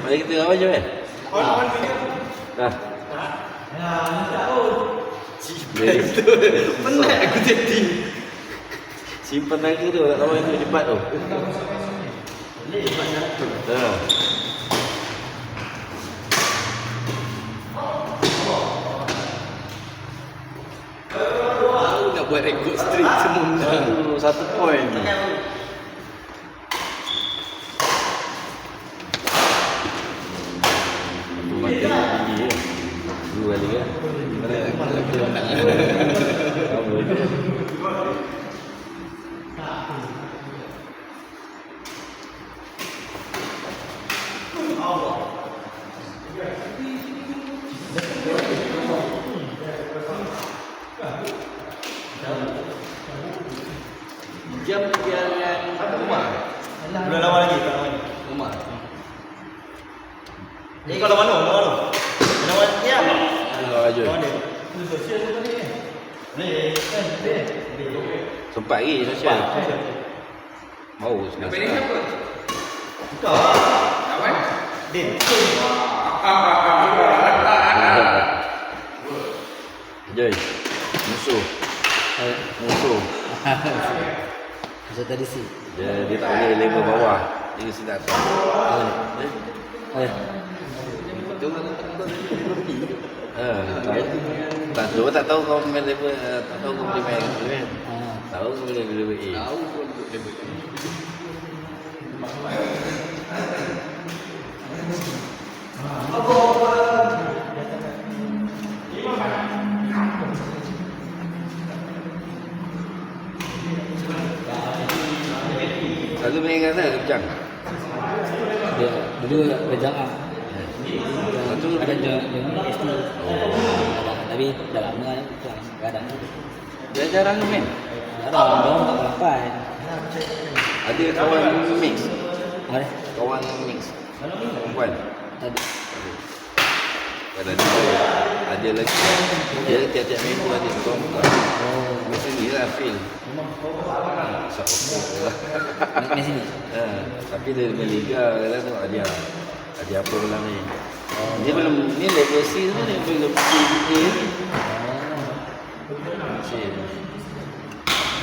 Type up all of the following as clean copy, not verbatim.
Mari kita apa je? Dah. Penat aku jadi. Simpan lagi tu, tak tahu yang cepat tu. Dah. Aku nak buat rekod streak semua. Satu point. Mati tinggi je. Dua kali kan? Apa je? Jam perjalanan Umar. Belum lawan lagi, tak lawan lagi. Umar. Jadi kau lawan lawan dia apa? Lawan je. Lawan dia. Boleh. Sempat lagi Sosial. Mau Apa ni siapa? Kau Kawan? Din. Joy. Musuh. Musuh. Macam tadi sih. Dia tak boleh level bawah. Dia mesti tak atas. Betul kan? Tak tahu kau main level, tak tahu kau boleh main level kan. Tahu kau boleh level A. Tahu pun dia boleh. Selalu main kat sana kencang. Dia dulu bejang ah. Satu Ada dengan SD. Tapi dah lama kan kadang. dia jarang main. Ada orang tak berlapan. Ada kawan mix. Ada. Kawan mix. Perempuan. Tadi. Ada lagi. Dia tiap-tiap minggu ada kawan buka. Macam ni lah feel. Di sini. Tapi dia dengan Liga kadang tengok ada apa dalam ni. Dia belum ni level C tu ni belum C A. C.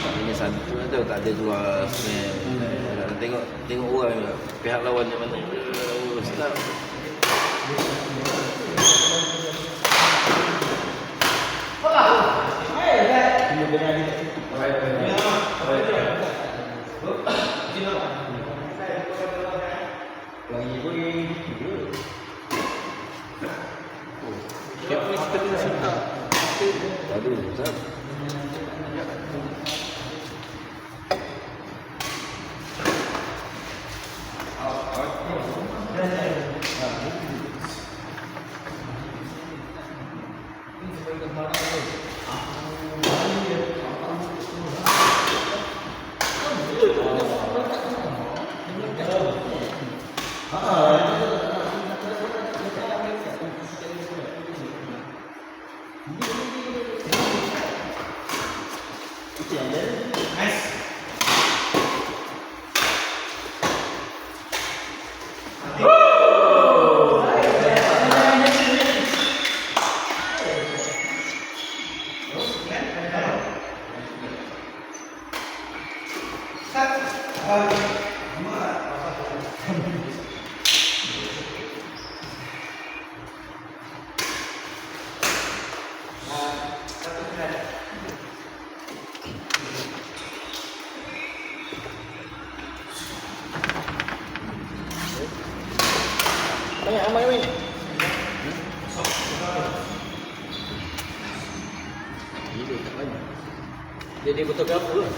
Ini satu tu tak ada jual sebenarnya. Tengok orang pihak lawan macam mana. Start. Aduh, Ustaz. Banyak ramai main. Jadi fotografer lah.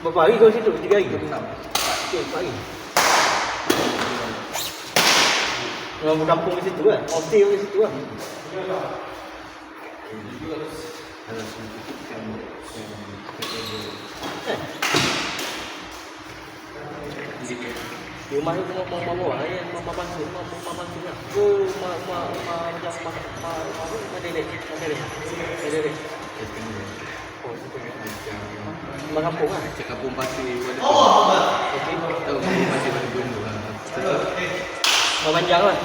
Berapa hari kau situ? 3 hari ke? 6. 4 hari. Orang berkampung di situ kan? Hostel di situ kan? Di rumah tu rumah bawah yang rumah bangsa lah. Ke rumah macam Madeleine. Oh, rumah kampung lah. Cek kampung pasir Walaupun. Okey. Tahu kampung pasir Walaupun tu. Rumah panjang lah.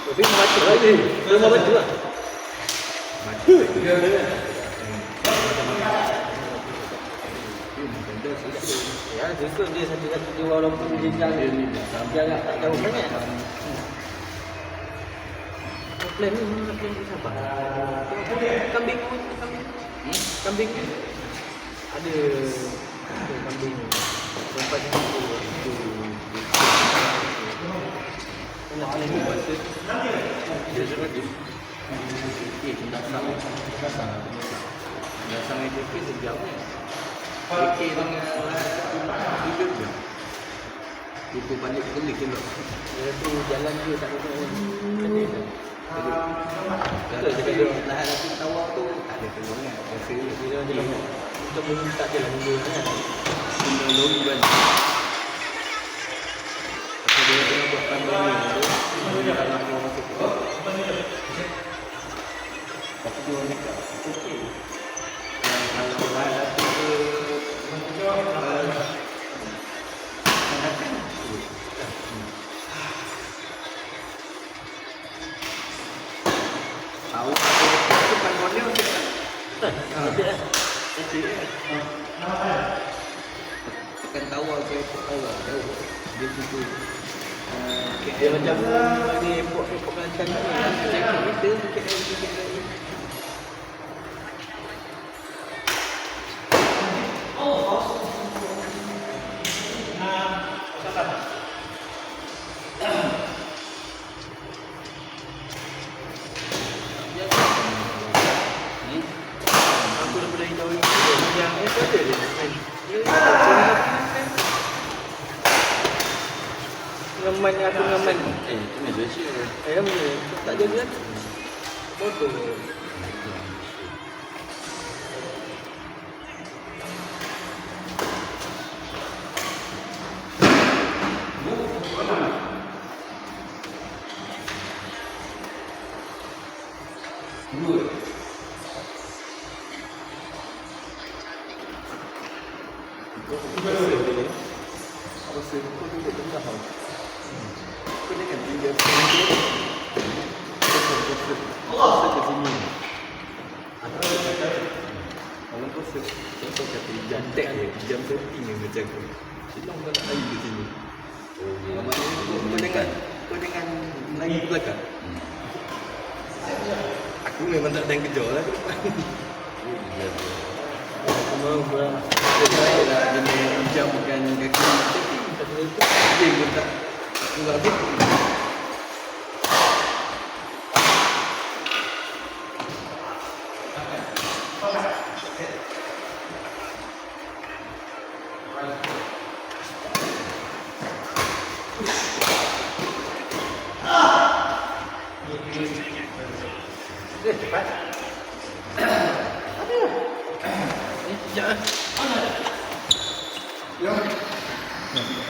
Tapi rumah batu lah. Rumah batu lah. Ya, itu dia satu-satu dia walaupun dia jarak tak jauh sangat. Plan ni sabar. Kambing. Kambing. Ada kambing. Tempat itu. Nak plan buat dia jadi. Dasar itu pun sejauh ni. Fikir dengan hidup je. Lupa balik kelik je lah. Dia tu jalan dia tak ada. Kalau dia lahat aku tawar tu tak ada keluar kan. Rasa Dia untuk minta dia lah mundur kan. lori kan. Pasal dia tengah buat pandang ni. Dia tak nak dia masuk. Tapi dia orang cakap okey. Kalau lahat tu tahu tu kan model tu tekan tahu ke tahu dia tu Dia macam ni epok Kelantan ni. macam kita mungkin ada Aku dah pernah tahu yang itu ada dia main. Ngaman aku ngaman. Itu Malaysia. Tak jadi kan? Foto. Rasa kau duduk tengah tau. Kau jangan tinggal rasa ke sini. Kalau kau contoh kata jantek je, jam setting je macam tu. Silang kau nak lari ke sini. Kau jangan lari ke belakang. Aku memang tak ada yang kejar lah. Dia lah jenis jam bukan kaki. Dia pun tak keluar habis. Cepat.